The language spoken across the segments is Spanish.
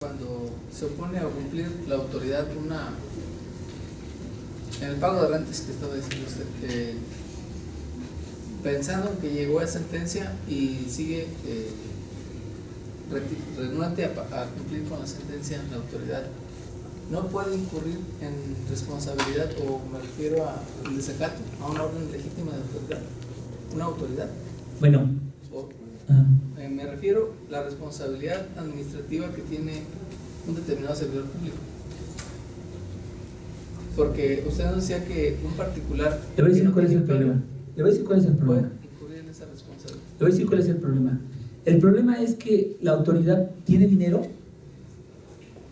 Cuando se opone a cumplir la autoridad en el pago de rentas que estaba diciendo usted, pensando que llegó a sentencia y sigue renuente a cumplir con la sentencia, la autoridad no puede incurrir en responsabilidad, o me refiero al desacato a una orden legítima de autoridad, una autoridad. Bueno, me refiero a la responsabilidad administrativa que tiene un determinado servidor público. Porque usted nos decía que un particular... Le voy a decir cuál es el problema. Le voy a decir cuál es el problema. Incurrir en esa responsabilidad. Le voy a decir cuál es el problema. El problema es que la autoridad tiene dinero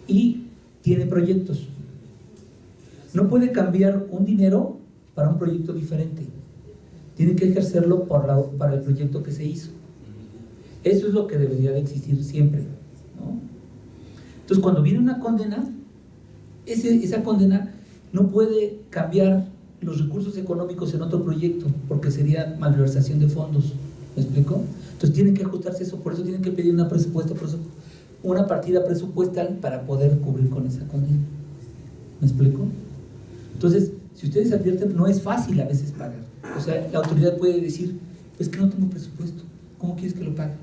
y tiene proyectos. No puede cambiar un dinero para un proyecto diferente. Tiene que ejercerlo para el proyecto que se hizo. Eso es lo que debería de existir siempre, ¿no? Entonces, cuando viene una condena, esa condena no puede cambiar los recursos económicos en otro proyecto, porque sería malversación de fondos. ¿Me explico? Entonces tienen que ajustarse eso, por eso tienen que pedir una partida presupuestal para poder cubrir con esa condena. ¿Me explico? Entonces, si ustedes advierten, no es fácil a veces pagar. O sea, la autoridad puede decir, es que no tengo presupuesto, ¿cómo quieres que lo pague?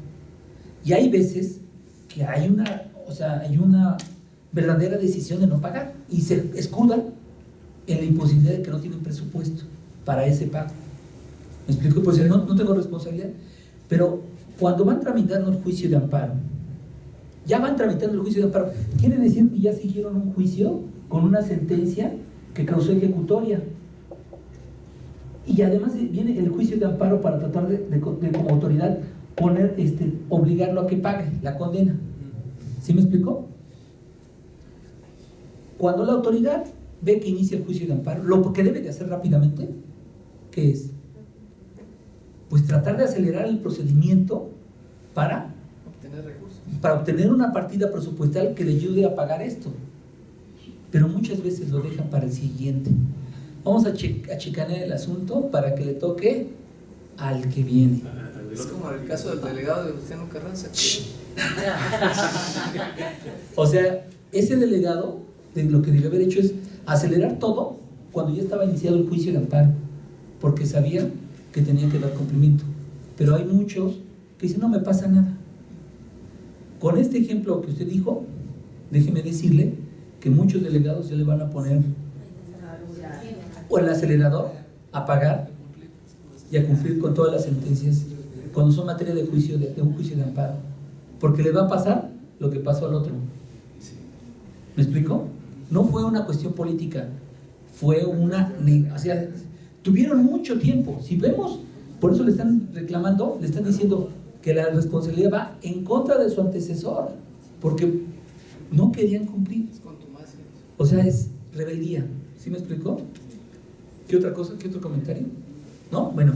Y hay veces que hay una verdadera decisión de no pagar y se escudan en la imposibilidad de que no tienen presupuesto para ese pago. ¿Me explico? Pues no tengo responsabilidad. Pero cuando van tramitando el juicio de amparo, ya van tramitando el juicio de amparo, quiere decir que ya siguieron un juicio con una sentencia que causó ejecutoria. Y además viene el juicio de amparo para tratar de como autoridad obligarlo a que pague la condena. ¿Sí me explico? Cuando la autoridad ve que inicia el juicio de amparo, lo que debe de hacer rápidamente, ¿qué es? Pues tratar de acelerar el procedimiento para obtener una partida presupuestal que le ayude a pagar esto. Pero muchas veces lo dejan para el siguiente. Vamos a chicanear el asunto para que le toque al que viene. Es como el caso del delegado de Luciano Carranza. O sea, ese delegado lo que debió haber hecho es acelerar todo cuando ya estaba iniciado el juicio de amparo, porque sabía que tenía que dar cumplimiento. Pero hay muchos que dicen, no me pasa nada. Con este ejemplo que usted dijo, déjeme decirle que muchos delegados ya le van a poner o el acelerador a pagar y a cumplir con todas las sentencias cuando son materia de un juicio de amparo, porque le va a pasar lo que pasó al otro. ¿Me explico? No fue una cuestión política, fue o sea, tuvieron mucho tiempo. Si vemos, por eso le están reclamando, le están diciendo que la responsabilidad va en contra de su antecesor, porque no querían cumplir. O sea, es rebeldía. ¿Sí me explicó? ¿Qué otra cosa? ¿Qué otro comentario? ¿No? Bueno,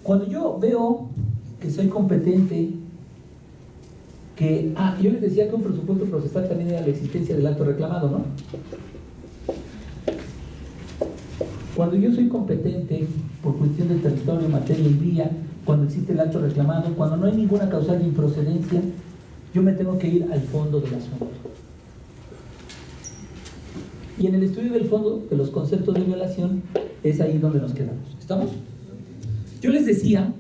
cuando yo veo que soy competente, yo les decía que un presupuesto procesal también era la existencia del acto reclamado, ¿no? Cuando yo soy competente por cuestión de territorio, materia y vía, cuando existe el acto reclamado, cuando no hay ninguna causal de improcedencia, yo me tengo que ir al fondo del asunto. Y en el estudio del fondo de los conceptos de violación es ahí donde nos quedamos. ¿Estamos? Yo les decía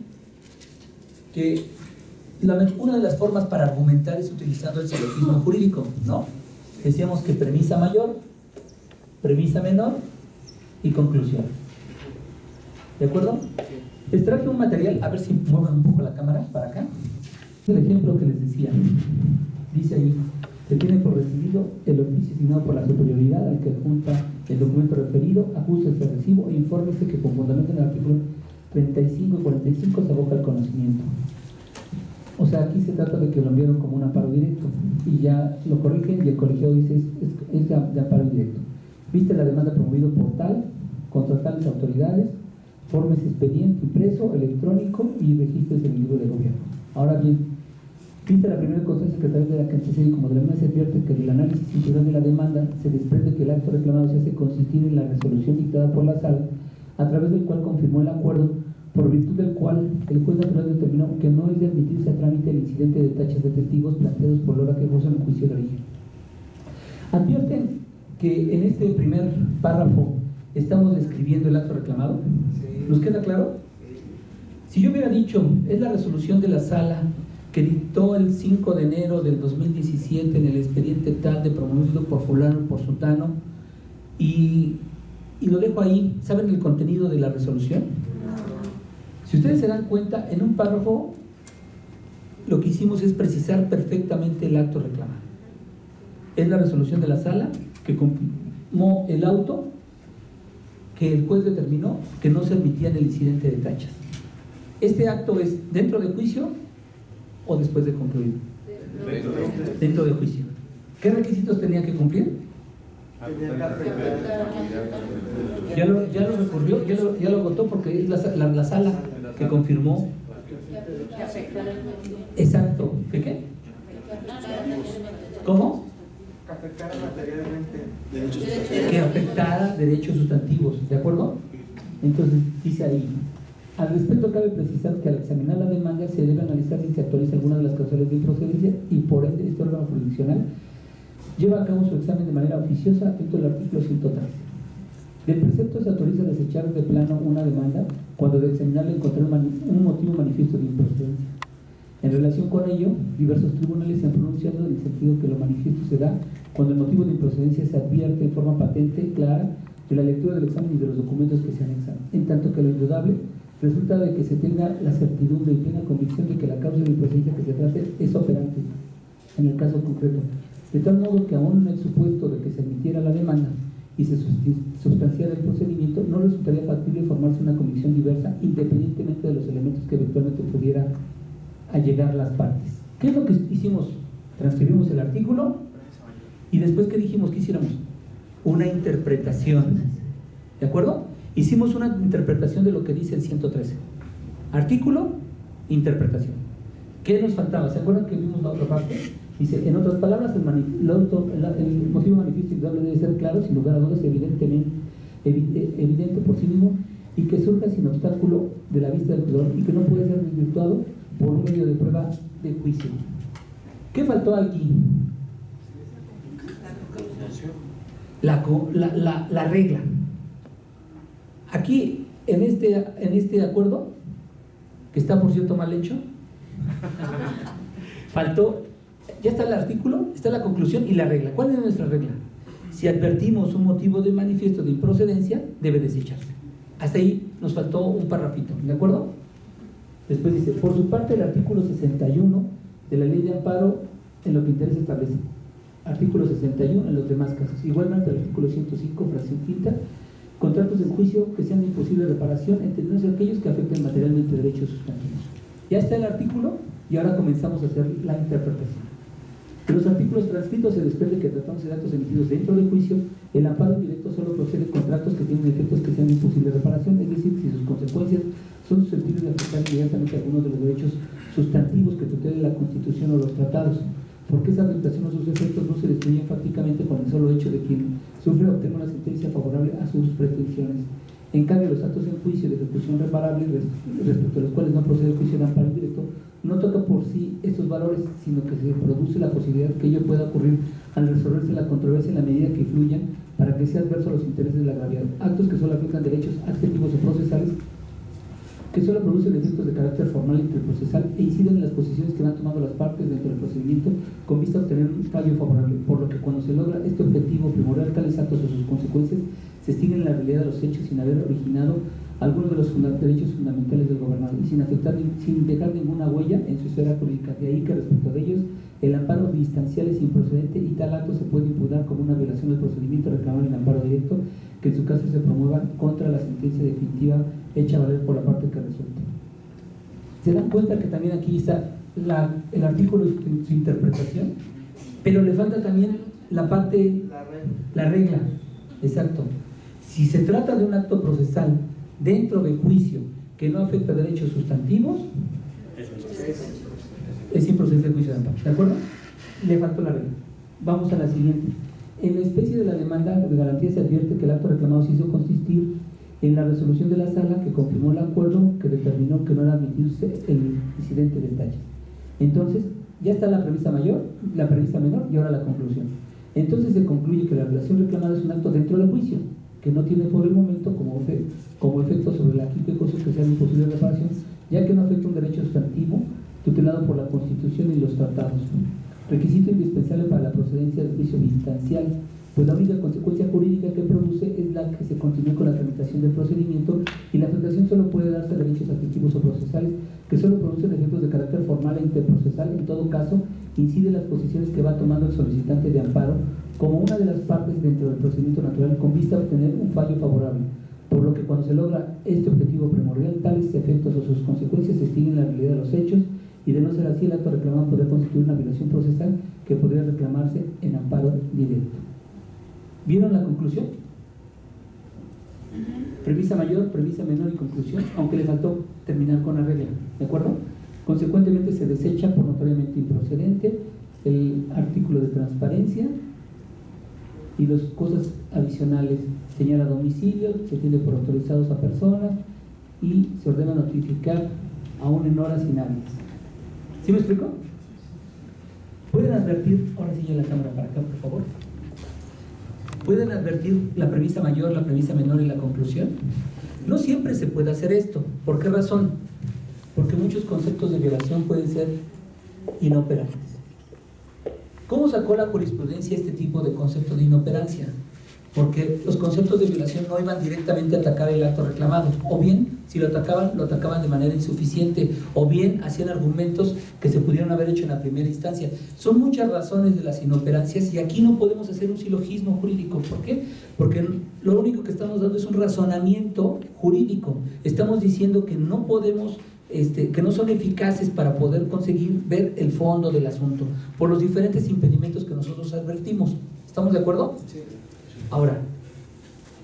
que una de las formas para argumentar es utilizando el silogismo jurídico, ¿no? Decíamos que premisa mayor, premisa menor y conclusión. ¿De acuerdo? Les traje un material, a ver si mueven un poco la cámara para acá. El ejemplo que les decía, dice ahí, se tiene por recibido el oficio asignado por la superioridad al que adjunta el documento referido, ajuste este recibo e infórmese que con fundamento en el artículo 35 y 45 se aboca el conocimiento. O sea, aquí se trata de que lo enviaron como un amparo directo y ya lo corrigen y el colegiado dice es de amparo directo. Viste la demanda promovido por tal, contra tales autoridades, formes expediente impreso, electrónico y registres en el libro de gobierno. Ahora bien, viste la primera constancia que a través de la que antecede como de la misma se advierte que del análisis integral de la demanda se desprende que el acto reclamado se hace consistir en la resolución dictada por la sala, a través del cual confirmó el acuerdo por virtud del cual el juez natural determinó que no es de admitirse a trámite el incidente de tachas de testigos planteados por Lora quejoso en el juicio de origen. Advierten que en este primer párrafo estamos describiendo el acto reclamado. ¿Nos queda claro? Si yo hubiera dicho, es la resolución de la sala que dictó el 5 de enero del 2017 en el expediente tal de promovido por fulano por sultano, y lo dejo ahí, ¿saben el contenido de la resolución? Si ustedes se dan cuenta, en un párrafo lo que hicimos es precisar perfectamente el acto reclamado. Es la resolución de la sala que confirmó el auto que el juez determinó que no se admitía en el incidente de tachas. ¿Este acto es dentro de juicio o después de concluido? Dentro de juicio. ¿Qué requisitos tenía que cumplir? Ya lo recurrió, ya lo votó, porque es la sala que confirmó. Exacto. ¿Qué? ¿Cómo? Que afectara derechos sustantivos, ¿de acuerdo? Entonces dice ahí: al respecto cabe precisar que al examinar la demanda se debe analizar si se actualiza alguna de las causales de improcedencia, y por ende este órgano jurisdiccional lleva a cabo su examen de manera oficiosa dentro del artículo 113. Del precepto se autoriza a desechar de plano una demanda cuando de examinarla encontrar un motivo manifiesto de improcedencia. En relación con ello, diversos tribunales se han pronunciado en el sentido que lo manifiesto se da cuando el motivo de improcedencia se advierte en forma patente, clara, de la lectura del examen y de los documentos que se anexan, en tanto que lo indudable resulta de que se tenga la certidumbre y plena convicción de que la causa de improcedencia que se trate es operante en el caso concreto, de tal modo que aún en el supuesto de que se admitiera la demanda y se sustanciara el procedimiento, no resultaría factible formarse una convicción diversa independientemente de los elementos que eventualmente pudiera allegar las partes. ¿Qué es lo que hicimos? Transcribimos el artículo y después, ¿qué dijimos que hiciéramos? Una interpretación, ¿de acuerdo? Hicimos una interpretación de lo que dice el 113. Artículo, interpretación. ¿Qué nos faltaba? ¿Se acuerdan que vimos la otra parte? Dice, en otras palabras, el motivo manifiesto y indudable debe ser claro, sin lugar a dudas, evidente por sí mismo, y que surja sin obstáculo de la vista del juzgador y que no puede ser desvirtuado por un medio de prueba de juicio. ¿Qué faltó aquí? La regla. Aquí, en este acuerdo, que está por cierto mal hecho, faltó, ya está el artículo, está la conclusión y la regla. ¿Cuál es nuestra regla? Si advertimos un motivo de manifiesto de improcedencia, debe desecharse. Hasta ahí nos faltó un parrafito, ¿de acuerdo? Después dice, por su parte, el artículo 61 de la Ley de Amparo en lo que interesa establece. Artículo 61 en los demás casos. Igualmente el artículo 105, fracción quinta, contratos en juicio que sean de imposible reparación, entendiéndose aquellos que afecten materialmente derechos sustantivos. Ya está el artículo y ahora comenzamos a hacer la interpretación. De los artículos transcritos se desprende que tratándose de actos emitidos dentro del juicio, el amparo directo solo procede con contratos que tienen efectos que sean de imposible reparación, es decir, si sus consecuencias son susceptibles de afectar inmediatamente algunos de los derechos sustantivos que tutelen la Constitución o los tratados, porque esa afectación o sus efectos no se destruyen enfáticamente con el solo hecho de quien sufre obtener una sentencia favorable a sus pretensiones. En cambio, los actos en juicio de ejecución reparable, respecto a los cuales no procede el juicio de amparo directo, no toca por sí estos valores, sino que se produce la posibilidad que ello pueda ocurrir al resolverse la controversia en la medida que influyan para que sea adverso a los intereses del agraviado. Actos que solo afectan derechos adjetivos o procesales, que solo producen efectos de carácter formal interprocesal e inciden en las posiciones que van tomando las partes dentro del procedimiento con vista a obtener un fallo favorable, por lo que cuando se logra este objetivo primordial, tales actos o sus consecuencias se extinguen en la realidad de los hechos sin haber originado algunos de los derechos fundamentales del gobernado y sin dejar ninguna huella en su esfera jurídica. De ahí que respecto de ellos, el amparo distancial es improcedente y tal acto se puede imputar como una violación del procedimiento reclamado en amparo directo, que en su caso se promueva contra la sentencia definitiva hecha valer por la parte que resulte. Se dan cuenta que también aquí está el artículo y su interpretación, pero le falta también la parte, la regla. Exacto. Si se trata de un acto procesal dentro del juicio que no afecta a derechos sustantivos, es improcedente el juicio de amparo, ¿de acuerdo? Le faltó la regla. Vamos a la siguiente. En la especie de la demanda de garantía se advierte que el acto reclamado se hizo consistir en la resolución de la sala que confirmó el acuerdo que determinó que no era admitirse el incidente de detalle. Entonces, ya está la premisa mayor, la premisa menor y ahora la conclusión. Entonces se concluye que la relación reclamada es un acto dentro del juicio, que no tiene por el momento como efecto sobre la quinta cosa que sea imposible reparación, ya que no afecta un derecho sustantivo tutelado por la Constitución y los tratados. Requisito indispensable para la procedencia del juicio distancial, pues la única consecuencia jurídica que produce es la que se continúe con la tramitación del procedimiento, y la afectación solo puede darse a derechos adquisitivos o procesales que solo producen efectos de carácter formal e interprocesal. En todo caso, incide en las posiciones que va tomando el solicitante de amparo como una de las partes dentro del procedimiento natural con vista a obtener un fallo favorable, por lo que cuando se logra este objetivo primordial, tales efectos o sus consecuencias se extinguen la realidad de los hechos, y de no ser así, el acto reclamado podría constituir una violación procesal que podría reclamarse en amparo directo. ¿Vieron la conclusión? Premisa mayor, premisa menor y conclusión, aunque le faltó terminar con la regla, ¿de acuerdo? Consecuentemente se desecha por notoriamente improcedente el artículo de transparencia y las cosas adicionales. Señala domicilio, se tiene por autorizados a personas y se ordena notificar aún en horas inhábiles. ¿Sí me explico? ¿Pueden advertir, ahora sí ya la cámara para acá, por favor? ¿Pueden advertir la premisa mayor, la premisa menor y la conclusión? No siempre se puede hacer esto. ¿Por qué razón? Porque muchos conceptos de violación pueden ser inoperantes. ¿Cómo sacó la jurisprudencia este tipo de concepto de inoperancia? Porque los conceptos de violación no iban directamente a atacar el acto reclamado, o bien, si lo atacaban de manera insuficiente, o bien hacían argumentos que se pudieron haber hecho en la primera instancia. Son muchas razones de las inoperancias, y aquí no podemos hacer un silogismo jurídico. ¿Por qué? Porque lo único que estamos dando es un razonamiento jurídico. Estamos diciendo que no podemos, que no son eficaces para poder conseguir ver el fondo del asunto, por los diferentes impedimentos que nosotros advertimos. ¿Estamos de acuerdo? Sí. Ahora,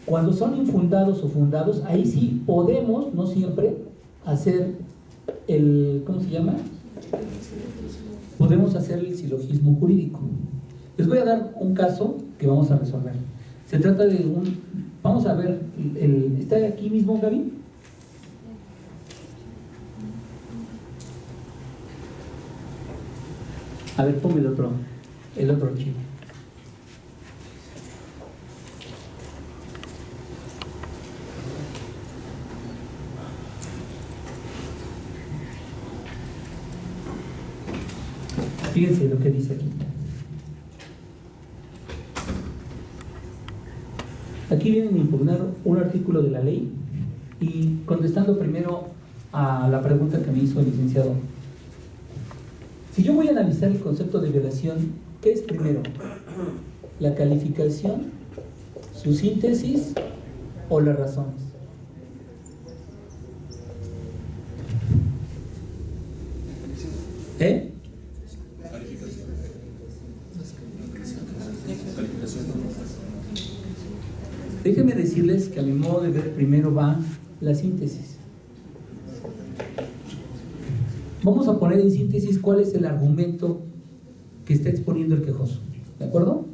cuando son infundados o fundados, ahí sí podemos, no siempre, hacer el, ¿cómo se llama? Podemos hacer el silogismo jurídico. Les voy a dar un caso que vamos a resolver. Se trata de vamos a ver, ¿está aquí mismo, Gaby? A ver, ponme el otro archivo. Fíjense lo que dice aquí. Aquí vienen a impugnar un artículo de la ley, y contestando primero a la pregunta que me hizo el licenciado. Si yo voy a analizar el concepto de violación, ¿qué es primero? ¿La calificación, su síntesis o las razones? Déjenme decirles que a mi modo de ver primero va la síntesis. Vamos a poner en síntesis cuál es el argumento que está exponiendo el quejoso, ¿de acuerdo?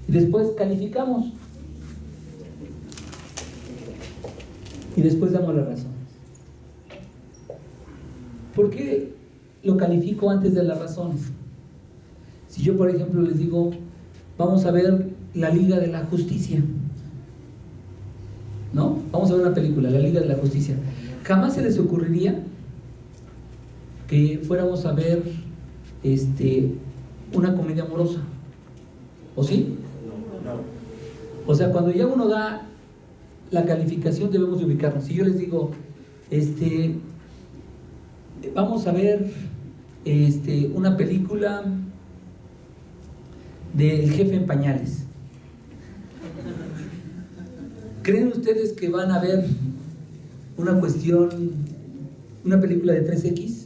Y después calificamos y después damos las razones. ¿Por qué lo califico antes de las razones? Si yo, por ejemplo, les digo, vamos a ver la Liga de la Justicia, ¿no? Vamos a ver una película, la Liga de la Justicia. Jamás se les ocurriría que fuéramos a ver una comedia amorosa, ¿o sí? No. O sea, cuando ya uno da la calificación debemos de ubicarnos. Si yo les digo, vamos a ver una película del Jefe en Pañales, ¿creen ustedes que van a ver una película de 3X?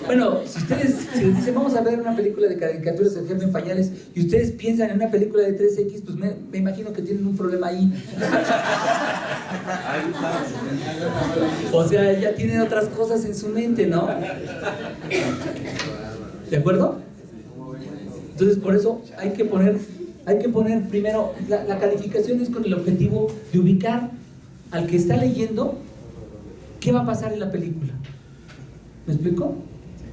Bueno, si les dicen vamos a ver una película de caricaturas del Jefe en Pañales y ustedes piensan en una película de 3X, pues me imagino que tienen un problema ahí. O sea, ya tienen otras cosas en su mente, ¿no? ¿De acuerdo? Entonces, por eso hay que poner primero, la calificación es con el objetivo de ubicar al que está leyendo qué va a pasar en la película. ¿Me explico?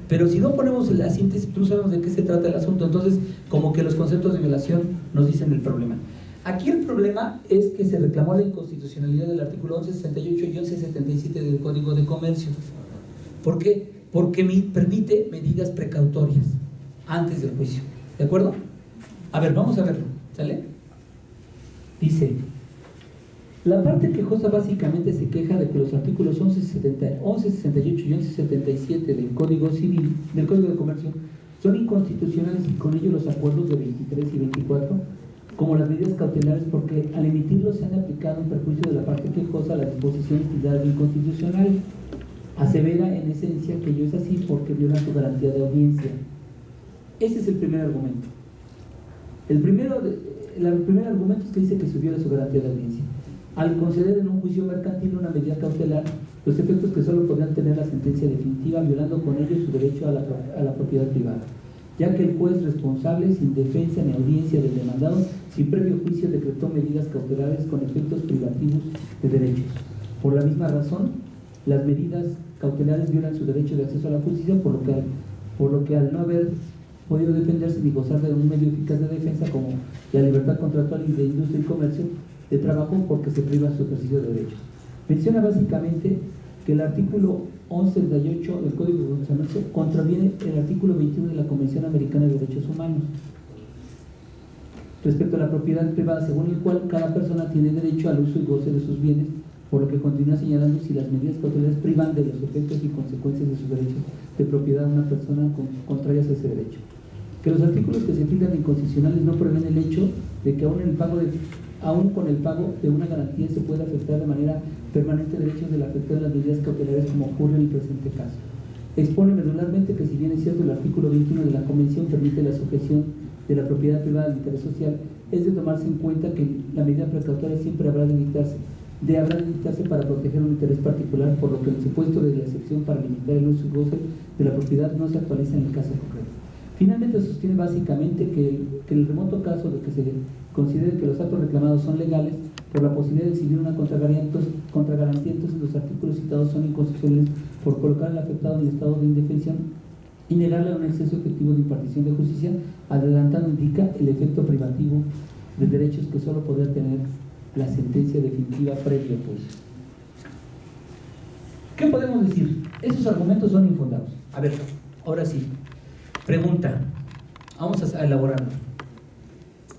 Pero si no ponemos la síntesis, no sabemos de qué se trata el asunto. Entonces, como que los conceptos de violación nos dicen el problema. Aquí el problema es que se reclamó la inconstitucionalidad del artículo 1168 y 1177 del Código de Comercio. ¿Por qué? Porque permite medidas precautorias antes del juicio. ¿De acuerdo? A ver, vamos a verlo. ¿Sale? Dice: la parte quejosa básicamente se queja de que los artículos 1168 y 1177 del Código Civil, del Código de Comercio, son inconstitucionales y con ello los acuerdos de 23 y 24, como las medidas cautelares, porque al emitirlos se han aplicado en perjuicio de la parte quejosa las disposiciones tildadas de inconstitucional. Asevera en esencia que ello es así porque viola su garantía de audiencia. Ese es el primer argumento. El primer argumento es que dice que se viola su garantía de audiencia. Al conceder en un juicio mercantil una medida cautelar, los efectos que solo podrán tener la sentencia definitiva, violando con ello su derecho a la propiedad privada, ya que el juez responsable, sin defensa ni audiencia del demandado, sin previo juicio decretó medidas cautelares con efectos privativos de derechos. Por la misma razón, las medidas cautelares violan su derecho de acceso a la justicia, por lo que al no haber podido defenderse ni gozar de un medio eficaz de defensa como la libertad contractual y de industria y comercio, de trabajo, porque se priva su ejercicio de derechos. Menciona básicamente que el artículo 1168 del Código de Comercio contraviene el artículo 21 de la Convención Americana de Derechos Humanos respecto a la propiedad privada, según el cual cada persona tiene derecho al uso y goce de sus bienes, por lo que continúa señalando si las medidas cautelares privan de los efectos y consecuencias de sus derechos de propiedad a una persona contrarias a ese derecho. Que los artículos que se fijan inconstitucionales no prevén el hecho de que aún con el pago de una garantía se puede afectar de manera permanente derechos del afectado en las medidas cautelares, como ocurre en el presente caso. Expone medularmente que, si bien es cierto el artículo 21 de la Convención permite la sujeción de la propiedad privada al interés social, es de tomarse en cuenta que la medida precautoria siempre habrá de dictarse para proteger un interés particular, por lo que el supuesto de la excepción para limitar el uso y goce de la propiedad no se actualiza en el caso concreto. Finalmente, sostiene básicamente que el remoto caso de que se considere que los actos reclamados son legales, por la posibilidad de exigir una contragarantía, entonces los artículos citados son inconstitucionales por colocar al afectado en estado de indefensión y negarle un exceso efectivo de impartición de justicia, adelantando indica el efecto privativo de derechos que solo podrá tener la sentencia definitiva previa juicio. ¿Qué podemos decir? Esos argumentos son infundados. A ver, ahora sí. Pregunta. Vamos a elaborarlo.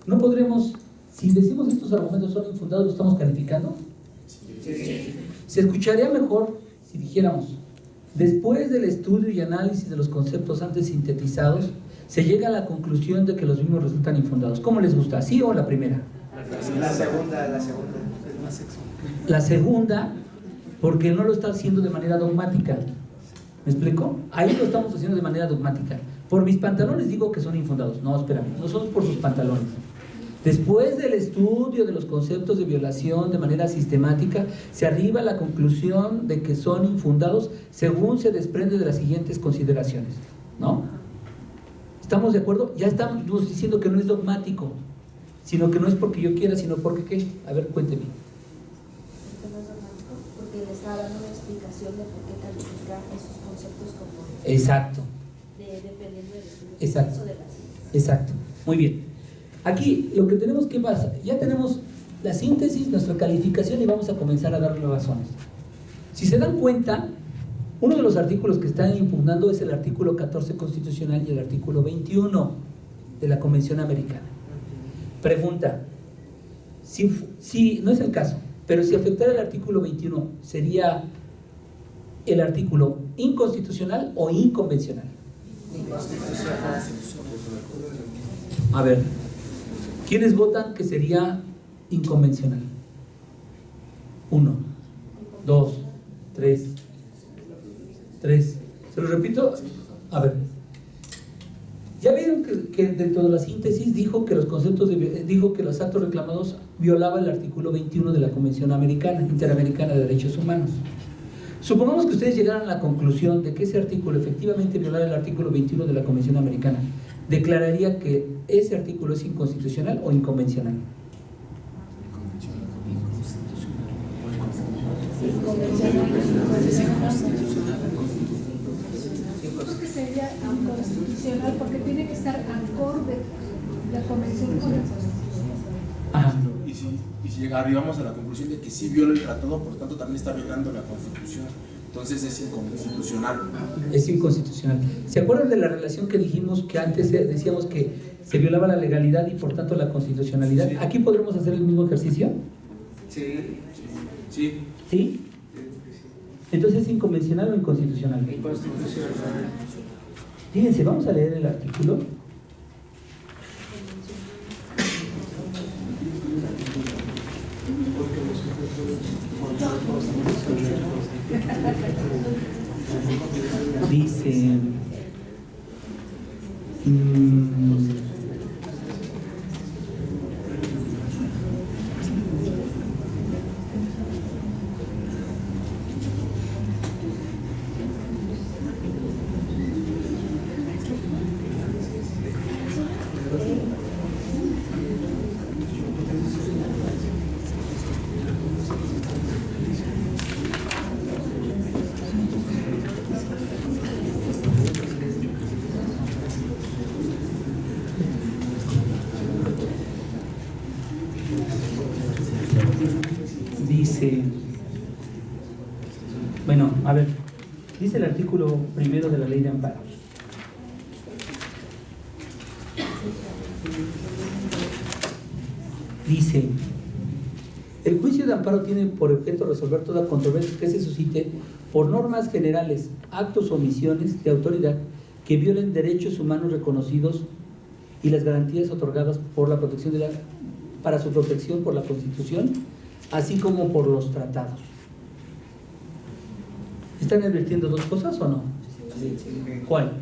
¿No podremos, si decimos estos argumentos son infundados, lo estamos calificando? Sí. Se escucharía mejor si dijéramos: después del estudio y análisis de los conceptos antes sintetizados, se llega a la conclusión de que los mismos resultan infundados. ¿Cómo les gusta? ¿Sí o la primera? La segunda. La segunda, porque no lo está haciendo de manera dogmática. ¿Me explico? Ahí lo estamos haciendo de manera dogmática. Por mis pantalones digo que son infundados. No, espérame, no son por sus pantalones. Después del estudio de los conceptos de violación de manera sistemática, se arriba a la conclusión de que son infundados según se desprende de las siguientes consideraciones. ¿No? ¿Estamos de acuerdo? Ya estamos diciendo que no es dogmático, sino que no es porque yo quiera, sino porque ¿qué? A ver, cuénteme. No es dogmático, porque le está dando una explicación de por qué calificar esos conceptos como... Exacto. Dependiendo del estudio. Exacto. De la ciencia. Exacto. Muy bien. Aquí lo que tenemos que pasar, ya tenemos la síntesis, nuestra calificación, y vamos a comenzar a darle razones. Si se dan cuenta, uno de los artículos que están impugnando es el artículo 14 constitucional y el artículo 21 de la Convención Americana. Pregunta: si no es el caso, pero si afectara el artículo 21, ¿sería el artículo inconstitucional o inconvencional? Inconstitucional. A ver, ¿quiénes votan que sería inconvencional? 1, 2, 3. ¿Se lo repito? A ver. Ya vieron que dentro de la síntesis dijo que los actos reclamados violaban el artículo 21 de la Convención Interamericana de Derechos Humanos. Supongamos que ustedes llegaran a la conclusión de que ese artículo efectivamente violara el artículo 21 de la Convención Americana. declararía que ese artículo es inconstitucional o inconvencional. Creo que sería inconstitucional porque tiene que estar acorde la convención con la Constitución. Ajá. Y si arribamos a la conclusión de que sí viola el tratado, por tanto también está violando la Constitución, entonces es inconstitucional. Es inconstitucional. ¿Se acuerdan de la relación que dijimos que antes decíamos que se violaba la legalidad y por tanto la constitucionalidad? Sí. ¿Aquí podremos hacer el mismo ejercicio? Sí. Sí. ¿Sí? Entonces, ¿es inconvencional o inconstitucional? Inconstitucional. Fíjense, vamos a leer el artículo. Dice, bueno, a ver, dice el artículo primero de la Ley de Amparo. Dice, el juicio de amparo tiene por objeto resolver toda controversia que se suscite por normas generales, actos o omisiones de autoridad que violen derechos humanos reconocidos y las garantías otorgadas por la protección para su protección por la Constitución, así como por los tratados. ¿Están advirtiendo dos cosas o no? ¿Cuál?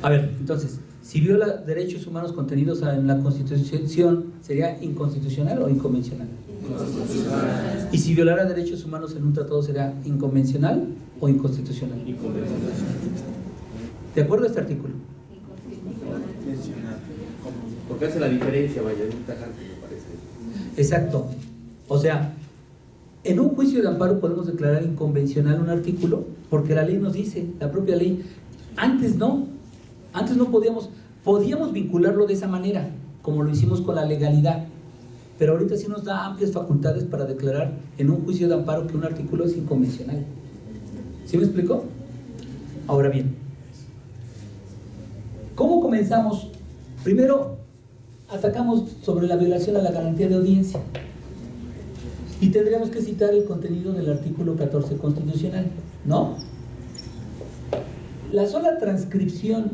A ver, entonces, si viola derechos humanos contenidos en la Constitución, ¿sería inconstitucional o inconvencional? Inconstitucional. Y si violara derechos humanos en un tratado, ¿será inconvencional o inconstitucional? Inconvencional. ¿De acuerdo a este artículo? Porque hace la diferencia, vaya, es un tajante, me parece. Exacto. O sea, en un juicio de amparo podemos declarar inconvencional un artículo porque la ley nos dice, la propia ley, antes no podíamos vincularlo de esa manera, como lo hicimos con la legalidad, pero ahorita sí nos da amplias facultades para declarar en un juicio de amparo que un artículo es inconvencional. ¿Sí me explico? Ahora bien, ¿cómo comenzamos? Primero, atacamos sobre la violación a la garantía de audiencia. Y tendríamos que citar el contenido del artículo 14 constitucional, ¿no? La sola transcripción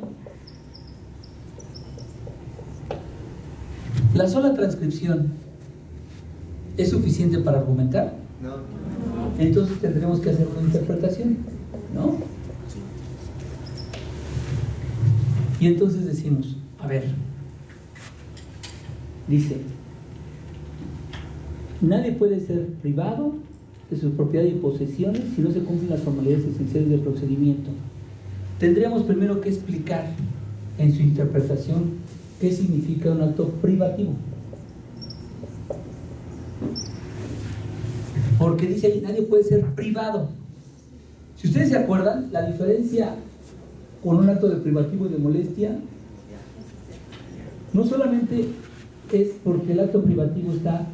¿es suficiente para argumentar? No. Entonces tendremos que hacer una interpretación, ¿no? Y entonces decimos, a ver, dice, nadie puede ser privado de su propiedad y posesiones si no se cumplen las formalidades esenciales del procedimiento. Tendríamos primero que explicar en su interpretación qué significa un acto privativo. Porque dice ahí, nadie puede ser privado. Si ustedes se acuerdan, la diferencia con un acto de privativo y de molestia no solamente es porque el acto privativo está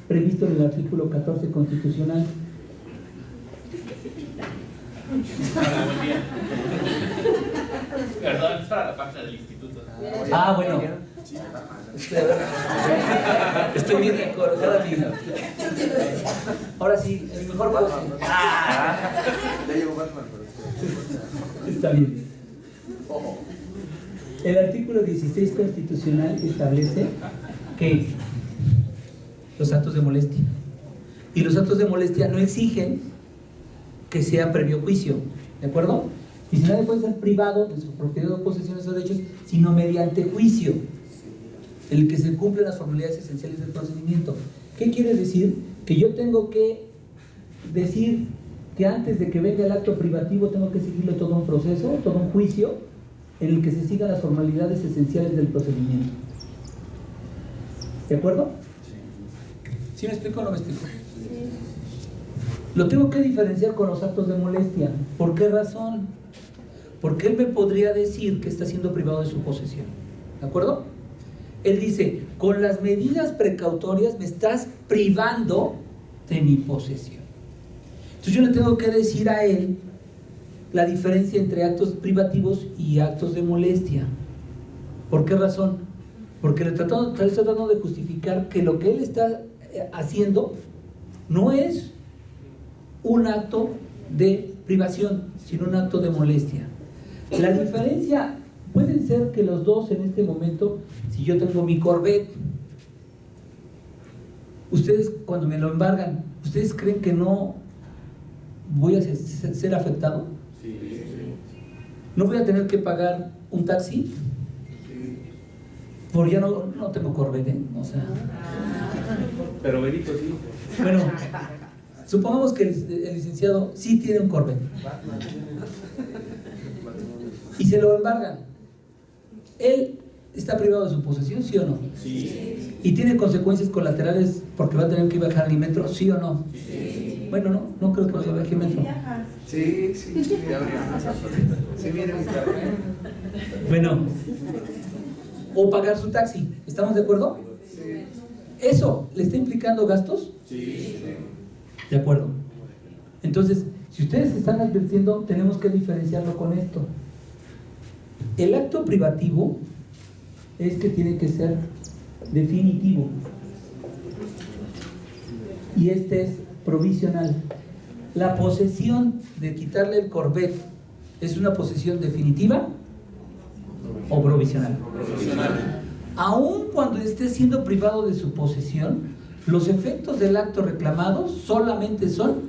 previsto en el artículo 14 constitucional. Perdón, es para la página del instituto. Ah, bueno. Estoy bien colocada. Ahora sí, el mejor pause. Está bien. El artículo 16 constitucional establece que los actos de molestia. Y los actos de molestia no exigen que sea previo juicio, ¿de acuerdo? Y si nadie puede ser privado de su propiedad o posesiones o derechos, sino mediante juicio, en el que se cumplen las formalidades esenciales del procedimiento. ¿Qué quiere decir? Que yo tengo que decir que antes de que venga el acto privativo tengo que seguirle todo un proceso, todo un juicio en el que se sigan las formalidades esenciales del procedimiento. ¿De acuerdo? ¿Sí me explico o no me explico? Lo tengo que diferenciar con los actos de molestia. ¿Por qué razón? Porque él me podría decir que está siendo privado de su posesión. ¿De acuerdo? Él dice, con las medidas precautorias me estás privando de mi posesión. Entonces yo le tengo que decir a él la diferencia entre actos privativos y actos de molestia. ¿Por qué razón? Porque le estoy tratando de justificar que lo que él está haciendo no es un acto de privación, sino un acto de molestia. La diferencia puede ser que los dos en este momento, si yo tengo mi Corvette, ustedes cuando me lo embargan, ¿ustedes creen que no voy a ser afectado? Sí. ¿No voy a tener que pagar un taxi? Porque ya no tengo Corvette, ¿eh? O sea, Pero Benito sí. bueno, supongamos que el licenciado sí tiene un Corvette y se lo embargan. ¿Él está privado de su posesión, sí o no? Sí. ¿Y tiene consecuencias colaterales porque va a tener que viajar en metro, sí o no? Sí. Bueno, no creo que vaya a viajar en metro. Sí, ya habría más. Sí, viene un carro. Bueno, o pagar su taxi, ¿estamos de acuerdo? ¿Eso le está implicando gastos? Sí. De acuerdo. Entonces, si ustedes están advirtiendo, tenemos que diferenciarlo con esto. El acto privativo es que tiene que ser definitivo y este es provisional. La posesión de quitarle el Corvette ¿es una posesión definitiva o provisional? Provisional. Aun cuando esté siendo privado de su posesión, los efectos del acto reclamado solamente son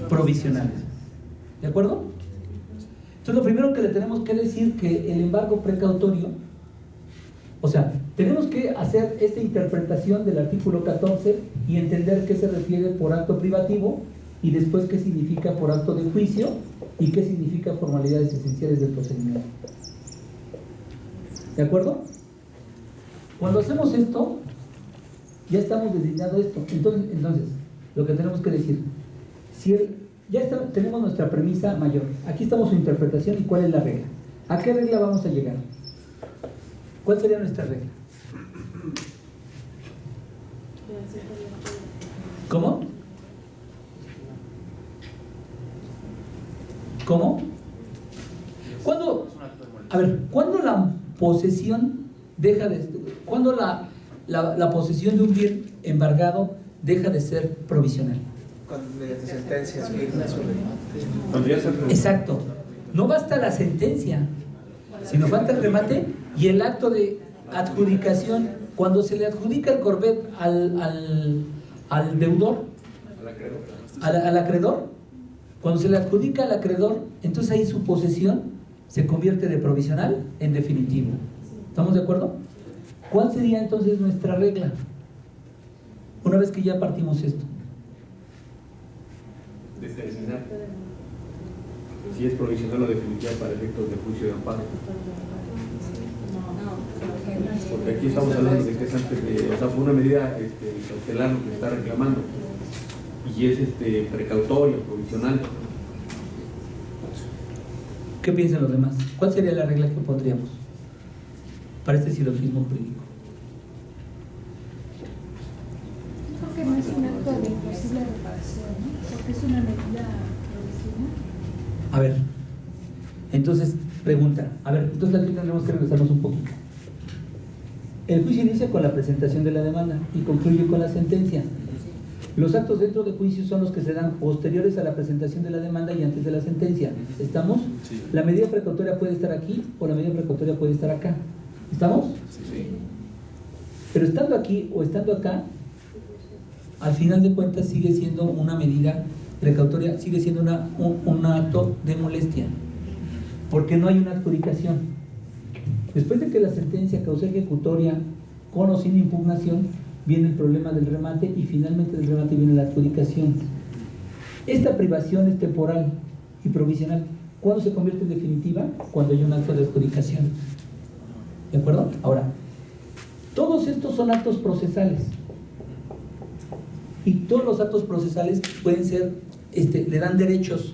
provisionales. ¿De acuerdo? Entonces lo primero que le tenemos que decir que el embargo precautorio, o sea, tenemos que hacer esta interpretación del artículo 14 y entender qué se refiere por acto privativo y después qué significa por acto de juicio y qué significa formalidades esenciales del procedimiento. ¿De acuerdo? Cuando hacemos esto, ya estamos designando esto. Entonces, lo que tenemos que decir, si tenemos nuestra premisa mayor, aquí estamos su interpretación y cuál es la regla. ¿A qué regla vamos a llegar? ¿Cuál sería nuestra regla? ¿Cómo? ¿Cómo? ¿Cuándo la posesión deja de... ¿Cuándo la posesión de un bien embargado deja de ser provisional? Mediante sentencias firmes. Cuando ya se Exacto. No basta la sentencia, sino falta el remate y el acto de adjudicación. Cuando se le adjudica el Corvette al deudor, al acreedor, cuando se le adjudica al acreedor, entonces ahí su posesión se convierte de provisional en definitivo. ¿Estamos de acuerdo? ¿Cuál sería entonces nuestra regla? Una vez que ya partimos esto. determinar si es provisional o definitiva para efectos de juicio de amparo. Porque aquí estamos hablando de que es antes de, o sea, fue una medida cautelar lo que está reclamando y es precautoria, provisional. ¿Qué piensan los demás? ¿Cuál sería la regla que pondríamos para este silogismo jurídico? Creo que no es un acto de imposible reparación, ¿no? Porque es una medida provisional. A ver, entonces, pregunta. A ver, entonces aquí tendremos que regresarnos un poquito. El juicio inicia con la presentación de la demanda y concluye con la sentencia. Los actos dentro de juicio son los que se dan posteriores a la presentación de la demanda y antes de la sentencia. ¿Estamos? Sí. La medida precautoria puede estar aquí o la medida precautoria puede estar acá. ¿Estamos? Sí. Pero estando aquí o estando acá, al final de cuentas sigue siendo una medida precautoria, sigue siendo un acto de molestia, porque no hay una adjudicación. Después de que la sentencia causó ejecutoria con o sin impugnación, viene el problema del remate y finalmente del remate viene la adjudicación. Esta privación es temporal y provisional. ¿Cuándo se convierte en definitiva? Cuando hay un acto de adjudicación. ¿De acuerdo? Ahora, todos estos son actos procesales. Y todos los actos procesales pueden ser, le dan derechos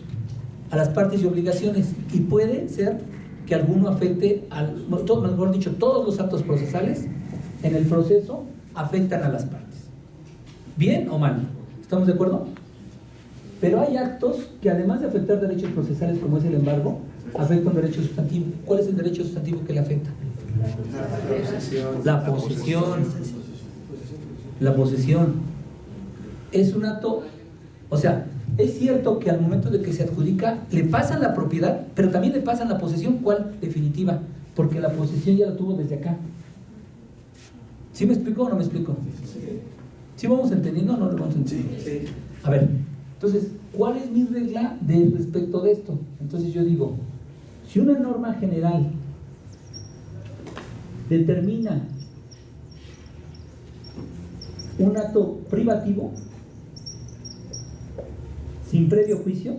a las partes y obligaciones. Y puede ser que alguno afecte, mejor dicho, todos los actos procesales en el proceso afectan a las partes. ¿Bien o mal? ¿Estamos de acuerdo? Pero hay actos que además de afectar derechos procesales como es el embargo, afectan derecho sustantivo. ¿Cuál es el derecho sustantivo que le afecta? La posesión. La posesión. Es un acto, o sea, es cierto que al momento de que se adjudica le pasan la propiedad, pero también le pasan la posesión. ¿Cuál? Definitiva, porque la posesión ya la tuvo desde acá. ¿Sí me explico o no me explico? ¿Sí vamos entendiendo o no lo vamos entendiendo? Sí. A ver, entonces, ¿cuál es mi regla respecto de esto? Entonces yo digo, si una norma general determina un acto privativo sin previo juicio,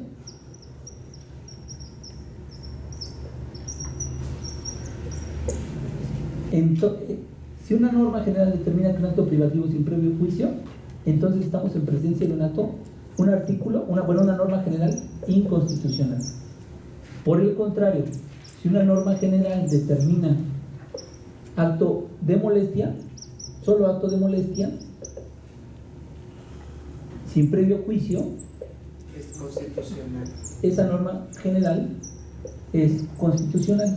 si una norma general determina que un acto privativo sin previo juicio, entonces estamos en presencia de una norma general inconstitucional. Por el contrario, si una norma general determina acto de molestia, solo acto de molestia, sin previo juicio, es constitucional. Esa norma general es constitucional.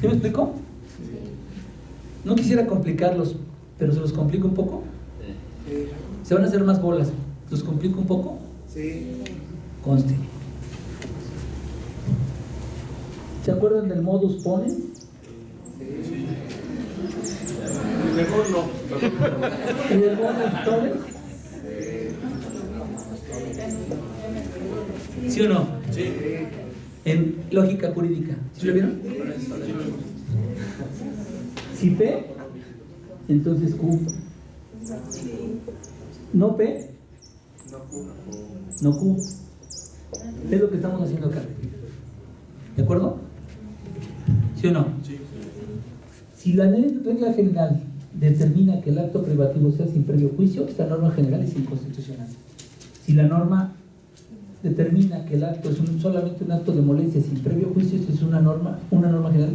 ¿Sí me explico? No quisiera complicarlos, pero se los complico un poco. Se van a hacer más bolas. ¿Los complico un poco? Sí. Conste. ¿Se acuerdan del modus ponens? Mejor no. ¿Y del modus tollens? ¿Sí o no? Sí. En lógica jurídica. ¿Sí lo vieron? Si P, entonces Q. No P, no Q. Es lo que estamos haciendo acá. ¿De acuerdo? ¿Sí o no? Sí. Si la regla general determina que el acto privativo sea sin previo juicio, esta norma general es inconstitucional. Si la norma determina que el acto es solamente un acto de molestia sin previo juicio, esto es una norma general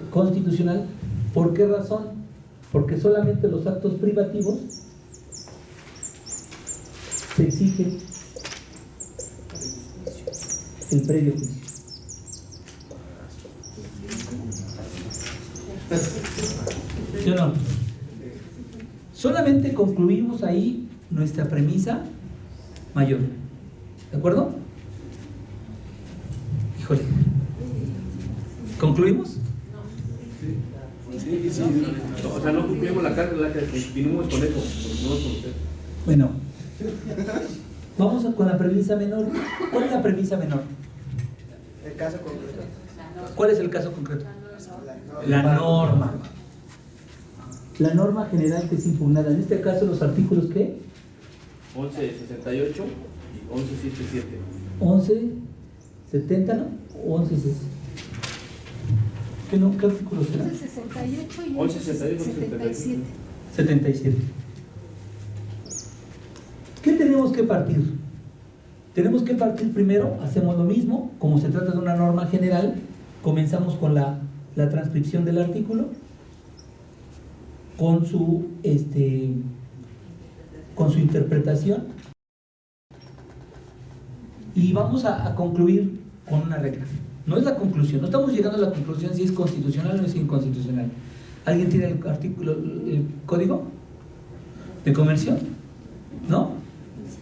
constitucional. ¿Por qué razón? Porque solamente los actos privativos se exige el previo juicio. ¿Sí o no? Solamente concluimos ahí nuestra premisa mayor. ¿De acuerdo? Híjole. ¿Concluimos? Sí. O sea, no cumplimos la carga, que vinimos con eso, no con usted. Bueno, vamos con la premisa menor. ¿Cuál es la premisa menor? El caso concreto. ¿Cuál es el caso concreto? La norma. La norma general que es impugnada. En este caso, los artículos ¿qué? 1168 y 1177. 1170, ¿no? O 1160. ¿Qué artículos serán? 1168 y 1168, 77. 77. ¿Qué tenemos que partir? Tenemos que partir primero, hacemos lo mismo, como se trata de una norma general, comenzamos con la transcripción del artículo, con su interpretación, y vamos a concluir con una regla. No es la conclusión, no estamos llegando a la conclusión si es constitucional o es inconstitucional. ¿Alguien tiene el artículo, el código de comercio? ¿No?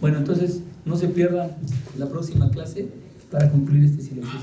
Bueno, entonces no se pierdan la próxima clase para concluir este silencio.